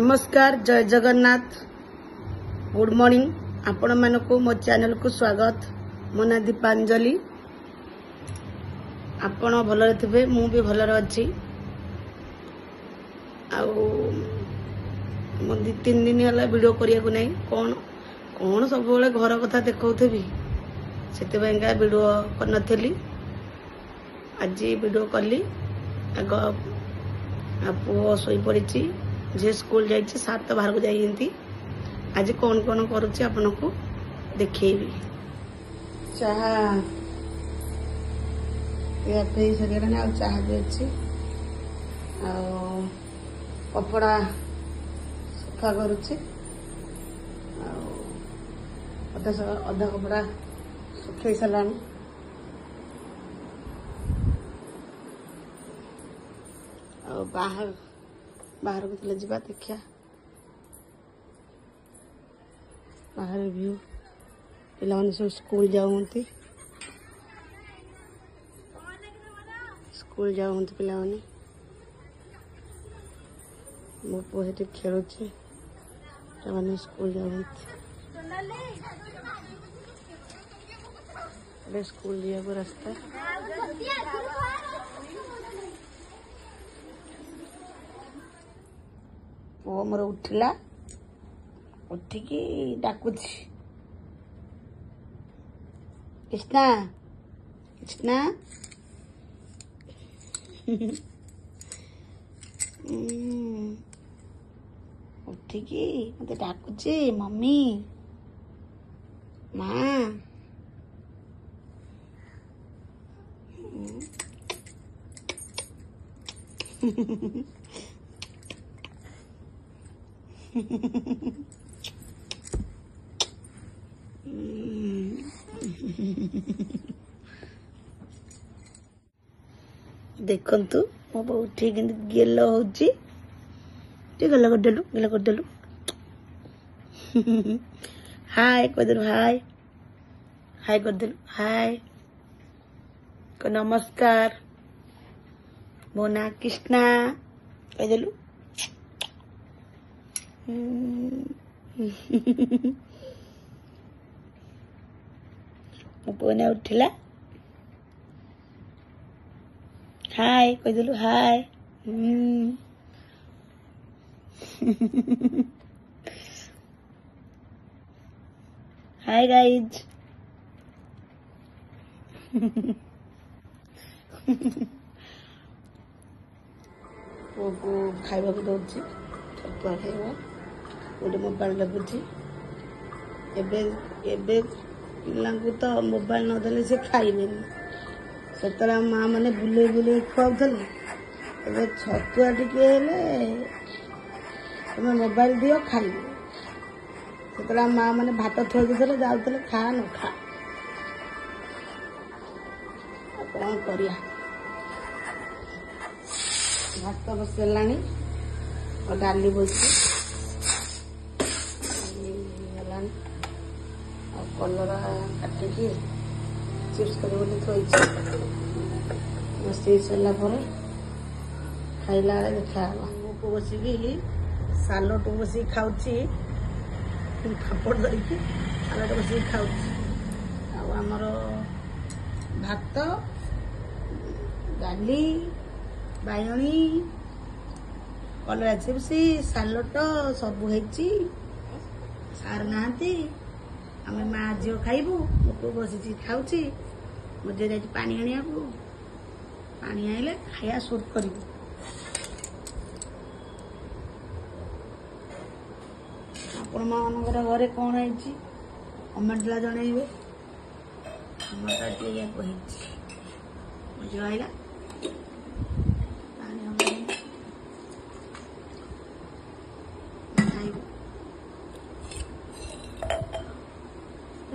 नमस्कार जय Jagannath good morning आपण मानक मो चैनल को स्वागत। मो ना दीपांजलि। आपण भलरे थे मु भी भलरे अच्छी। दी तीन दिन है वीडियो करिया को नहीं कौन कौन सब घर कथा देखौथि से वीडियो करनथली। आज वीडियो कली पुओ शोई पड़ी झे स्कूल जाइए सात बाहर को जाइए। आज कौन कौन करुच्ची आपन को देखेबी। चाहा पे सरिया आ चाहा भी अच्छी कपड़ा सफा करुच्ची अधा कपड़ा सुखई सारानी। बाहर को चले जा देखिया बाहर व्यू पिला सब स्कूल जाऊँगी पिला मो पुओ से खेलुचे स्कूल जाऊँगी स्कूल जाए रास्ता पुओ मोर उठिला उठिकी डाकुची कृष्णा कृष्णा उठिकी मते डाकुची मम्मी माँ देखंतु मो बो ठीक गेल होची गेल करदेलु हाय करदेलु हाय हाय करदेलु हाय को नमस्कार मो ना कृष्णा कहदेलु मो पुओ उठिला हाय कहदेलु हाय हाय गाइज पुओ को खाइबा को दउछि छतुआ खाइबा गोटे मोबाइल लगुछि। एबे एबे पिलांकु तो मोबाइल न देले से खाइबेनी। सेतरा माँ मैंने बुले बुले खुआउथले ए छतुआ टिके तुम मोबाइल दियो खाइबे। सेतरा माँ मैंने भात थोड़ी देले जाउथले खा न खा कौन करिया। भात बसलानी और डाली बसी कलरा काटिकी चिप्स कर थोड़ी बस सारा खाइला देखा को बसिकी सालट बस खाऊँ खापड़ धरिकी सालट बस खाऊँ आमर भात डाली बायणी कलरा चिप्स सालट सब होती सार नहांती आम माँ झील खाइबू मो पुओ बसी खाऊँ मो झील जा पानी आनिया पानी आइले खाया सुट कर आपण मानकर घरे कौन है कमेंट ला जनइबे। झील आइला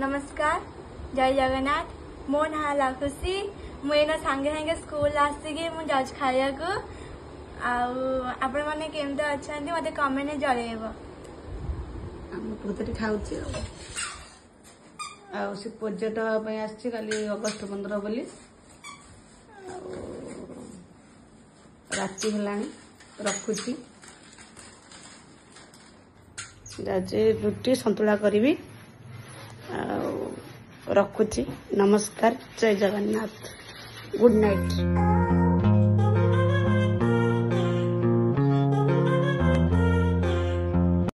नमस्कार जय जगन्नाथ मो ना लाखुसी मुझे सांगे सांगे स्कूल आसिकी मु जाउछ खाया को आपण माने केमते अछंती मते कमेंट जळेबो। हम पुतरी खाउछि आ से प्रोजेक्ट पे आछि काली अगस्त 15 बोली राति हलानी रखुछि। ଯାଉଛି ରୁଟି ସନ୍ତୁଳା କରିବି ଆଉ ରଖୁଛି। ନମସ୍କାର, ଜୟ ଜଗନ୍ନାଥ, ଗୁଡ୍ ନାଇଟ୍।